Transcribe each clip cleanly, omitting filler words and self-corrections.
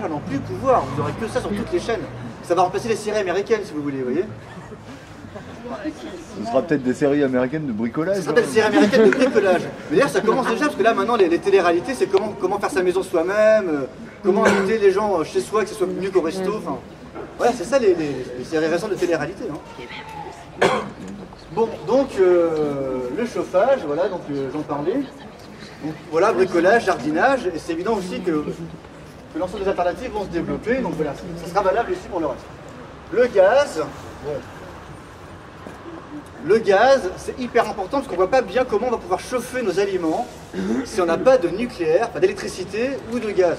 n'ont plus le pouvoir, vous n'aurez que ça sur toutes les chaînes. Ça va remplacer les séries américaines si vous voulez, vous voyez. Ce sera peut-être des séries américaines de bricolage. Ce sera peut-être des séries américaines de bricolage. Mais d'ailleurs ça commence déjà, parce que là maintenant les téléréalités c'est comment faire sa maison soi-même, comment inviter les gens chez soi, que ce soit mieux qu'au resto. Enfin, voilà, c'est ça les séries récentes de télé-réalité. Hein. Bon, donc le chauffage, voilà, donc j'en parlais. Donc, voilà, bricolage, jardinage, et c'est évident aussi que l'ensemble des alternatives vont se développer, donc voilà, ça sera valable aussi pour le reste. Le gaz, bon. Le gaz, c'est hyper important parce qu'on ne voit pas bien comment on va pouvoir chauffer nos aliments si on n'a pas de nucléaire, pas d'électricité ou de gaz.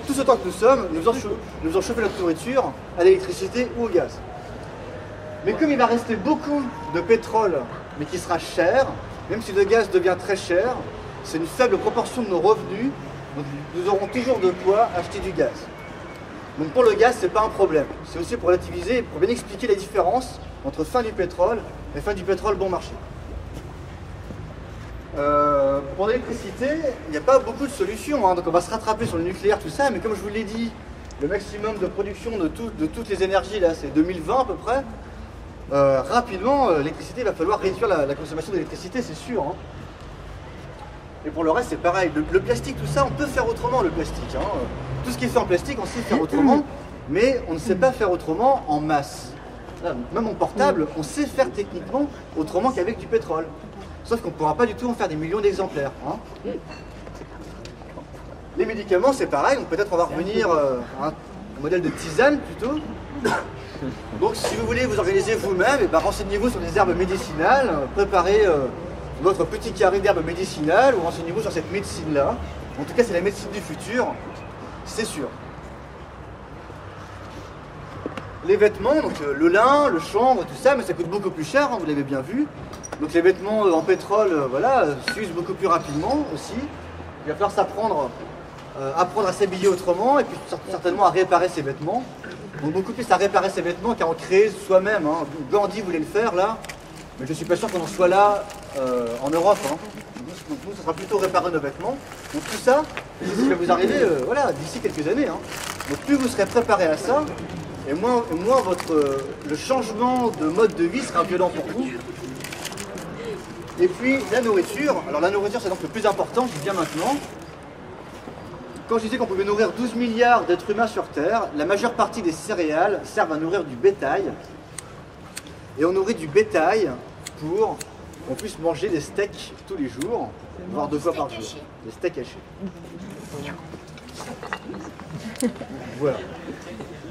Tout ce temps que nous sommes, nous faisons chauffer notre nourriture à l'électricité ou au gaz. Mais comme il va rester beaucoup de pétrole, mais qui sera cher, même si le gaz devient très cher, c'est une faible proportion de nos revenus, donc nous aurons toujours de quoi acheter du gaz. Donc pour le gaz, ce n'est pas un problème. C'est aussi pour relativiser, pour bien expliquer la différence entre fin du pétrole et fin du pétrole bon marché. Pour l'électricité, il n'y a pas beaucoup de solutions, hein. Donc on va se rattraper sur le nucléaire, tout ça, mais comme je vous l'ai dit, le maximum de production de toutes les énergies, là, c'est 2020 à peu près. Rapidement, l'électricité, il va falloir réduire la consommation d'électricité, c'est sûr. Hein. Et pour le reste, c'est pareil. Le plastique, tout ça, on peut faire autrement, le plastique. Hein. Tout ce qui est fait en plastique, on sait faire autrement, mais on ne sait pas faire autrement en masse. Là, même en portable, on sait faire techniquement autrement qu'avec du pétrole. Sauf qu'on ne pourra pas du tout en faire des millions d'exemplaires. Hein. Les médicaments, c'est pareil. Donc peut-être on va revenir à un modèle de tisane plutôt. Donc si vous voulez vous organiser vous-même, eh ben, renseignez-vous sur des herbes médicinales, préparez votre petit carré d'herbes médicinales ou renseignez-vous sur cette médecine-là. En tout cas, c'est la médecine du futur, c'est sûr. Les vêtements, donc le lin, le chanvre, tout ça, mais ça coûte beaucoup plus cher, hein, vous l'avez bien vu. Donc les vêtements en pétrole, voilà, s'usent beaucoup plus rapidement aussi. Il va falloir s'apprendre apprendre à s'habiller autrement et puis certainement à réparer ses vêtements. Donc beaucoup plus à réparer ses vêtements qu'à en créer soi-même. Hein. Gandhi voulait le faire là, mais je ne suis pas sûr qu'on en soit là en Europe. Hein. Donc nous, ça sera plutôt réparer nos vêtements. Donc tout ça, ça va vous arriver voilà, d'ici quelques années. Hein. Donc plus vous serez préparé à ça, et moins le changement de mode de vie sera violent pour vous. Et puis la nourriture, alors la nourriture c'est donc le plus important, je dis bien maintenant. Quand je disais qu'on pouvait nourrir 12 milliards d'êtres humains sur Terre, la majeure partie des céréales servent à nourrir du bétail. Et on nourrit du bétail pour qu'on puisse manger des steaks tous les jours, voire 2 fois par jour. Des steaks hachés. Voilà.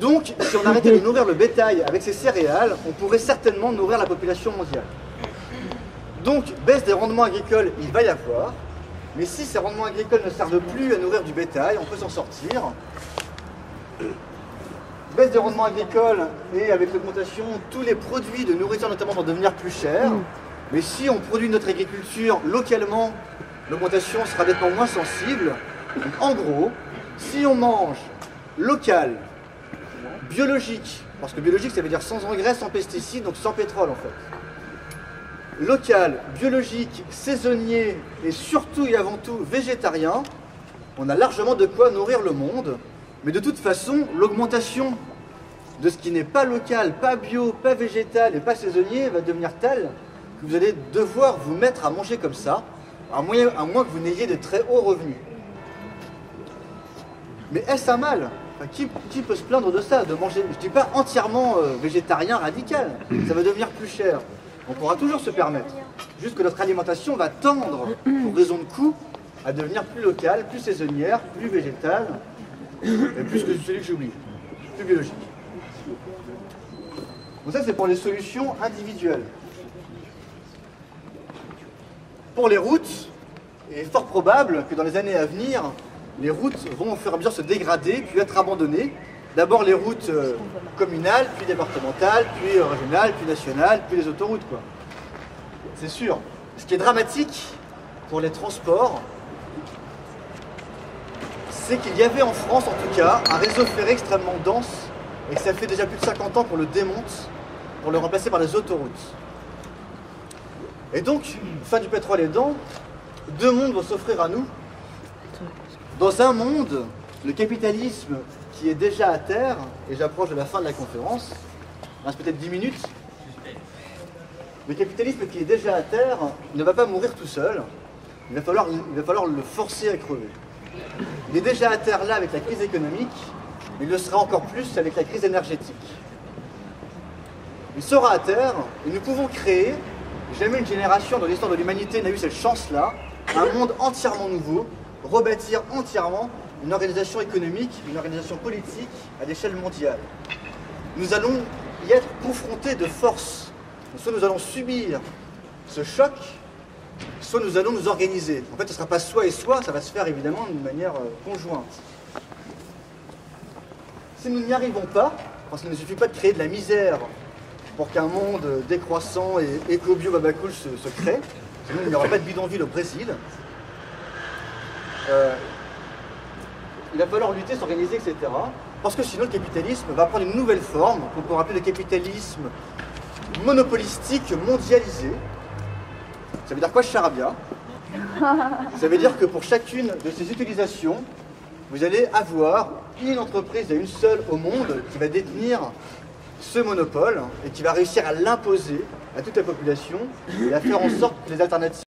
Donc, si on arrêtait de nourrir le bétail avec ces céréales, on pourrait certainement nourrir la population mondiale. Donc, baisse des rendements agricoles, il va y avoir. Mais si ces rendements agricoles ne servent plus à nourrir du bétail, on peut s'en sortir. Baisse des rendements agricoles et avec l'augmentation, tous les produits de nourriture notamment vont devenir plus chers. Mais si on produit notre agriculture localement, l'augmentation sera nettement moins sensible. Donc, en gros, si on mange local, biologique, parce que biologique ça veut dire sans engrais, sans pesticides, donc sans pétrole en fait. Local, biologique, saisonnier et surtout et avant tout végétarien, on a largement de quoi nourrir le monde. Mais de toute façon, l'augmentation de ce qui n'est pas local, pas bio, pas végétal et pas saisonnier va devenir telle que vous allez devoir vous mettre à manger comme ça, à moins que vous n'ayez de très hauts revenus. Mais est-ce un mal? Enfin, qui peut se plaindre de ça, de manger, je ne dis pas entièrement végétarien radical, ça va devenir plus cher. On pourra toujours se permettre. Juste que notre alimentation va tendre, pour raison de coût, à devenir plus locale, plus saisonnière, plus végétale, et plus que celui que j'oublie, plus biologique. Donc ça c'est pour les solutions individuelles. Pour les routes, il est fort probable que dans les années à venir, les routes vont au fur et à mesure se dégrader, puis être abandonnées. D'abord les routes communales, puis départementales, puis régionales, puis nationales, puis les autoroutes, quoi. C'est sûr. Ce qui est dramatique pour les transports, c'est qu'il y avait en France, en tout cas, un réseau ferré extrêmement dense, et que ça fait déjà plus de 50 ans qu'on le démonte, pour le remplacer par les autoroutes. Et donc, fin du pétrole aidant, 2 mondes vont s'offrir à nous. Dans un monde le capitalisme qui est déjà à terre, et j'approche de la fin de la conférence, il reste peut-être 10 minutes, le capitalisme qui est déjà à terre ne va pas mourir tout seul, il va falloir le forcer à crever. Il est déjà à terre là avec la crise économique, mais il le sera encore plus avec la crise énergétique. Il sera à terre, et nous pouvons créer, jamais une génération dans l'histoire de l'humanité n'a eu cette chance-là, un monde entièrement nouveau, rebâtir entièrement une organisation économique, une organisation politique à l'échelle mondiale. Nous allons y être confrontés de force. Soit nous allons subir ce choc, soit nous allons nous organiser. En fait, ce ne sera pas soit et soit, ça va se faire évidemment d'une manière conjointe. Si nous n'y arrivons pas, parce qu'il ne suffit pas de créer de la misère pour qu'un monde décroissant et éco-bio babacool se crée, sinon il n'y aura pas de bidonville au Brésil, il va falloir lutter, s'organiser, etc. Parce que sinon le capitalisme va prendre une nouvelle forme, qu'on peut appeler le capitalisme monopolistique mondialisé. Ça veut dire quoi, charabia? Ça veut dire que pour chacune de ces utilisations, vous allez avoir une entreprise et une seule au monde qui va détenir ce monopole et qui va réussir à l'imposer à toute la population et à faire en sorte que les alternatives